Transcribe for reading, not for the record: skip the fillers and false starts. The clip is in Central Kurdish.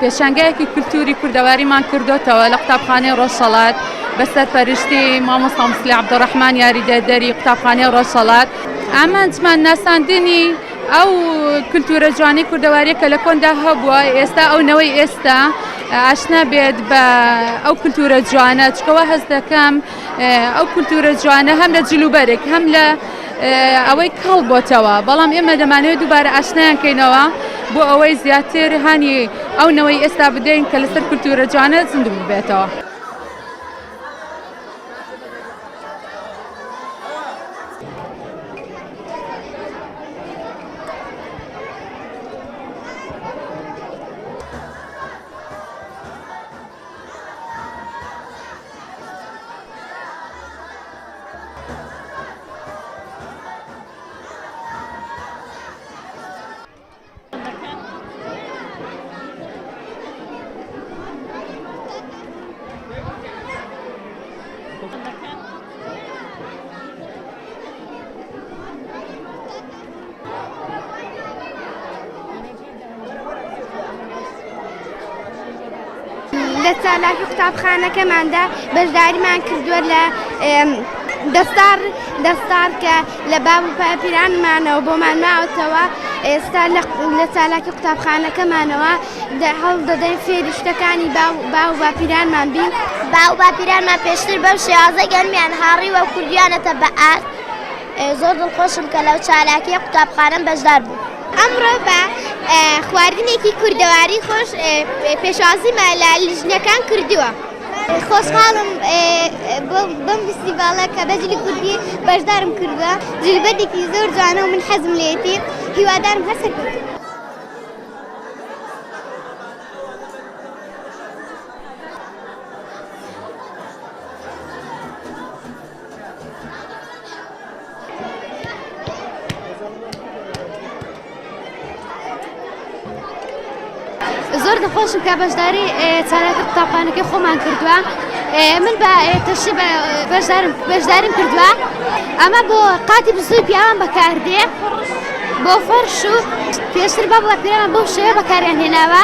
پێشانگایەکی کولتوری کوردەواریمان کردوتەوە لە قوتابخانەی ڕۆژهەڵات بە سەرپەرشتی مامۆستا مسلی عەبدوڕەحمان یاریدەدەری قوتابخانەی ڕۆژهەڵات. ئامانجمان ناساندنی ئەو کولتورە جوانەی کوردەواریە کە لە کۆندا هەبووە، ئێستا ئەو نەوەی ئێستا ئاشنا بێت بە ئەو کولتورە جوانە، چکەوە هەست دەکەم ئەو کولتورە جوانە هەم لە جلوبەرێک هەم لە ئەوەی کەڵ بۆتەوە، بەڵام ئێمە دەمانەوێت دووبارە ئاشنایان کەینەوە بۆ ئەوەی زیاتر هانی ئەو نەوەی ئێستا بدەین کە لەسەر کولتورە جوانە زیندوو ببێتەوە. لە چالاکی قوتابخانەکەماندا بەشداریمان کردووە لە دەستار کە لە باو و پیرانمانەوە بۆمان ماوەتەوە. ئێستا لە چالاکی قوتابخانەکەمانەوە هەڵ دەدەین فێری شتەکانی باو و باپیرانمان بین. باو و باپیرانمان پێشتر بەم شێوازە گەرمیان هاڕی و کوردیانەتە بە ئارد. زۆر دڵخۆشم کە لەو چالاکیە قوتابخانەم بەشدار بوو. ئەمڕۆ بە خواردنێکی کوردەواری خۆش پێشوازیمان لە لیژنەکان کردووە. خۆشحاڵم بەم فستیڤاڵە کە بەجلی کوردی بەشدارم کردووە. جلبەرێکی زۆر جوانە و من حەزم لێتی، هیوادارم هەر سەرکەوتوو. زۆر دڵخۆشم کە بەشداری چالاکی قوتابخانەکەی خۆمان کردووە. من بە تەشی بەشداریم کردووە. ئەمە بۆ قاتی بزووی پیاوان بەکاردێ، بۆ فەرش و پێشتر بە پیرانە بەو شێوە بەکاریان هێناوە.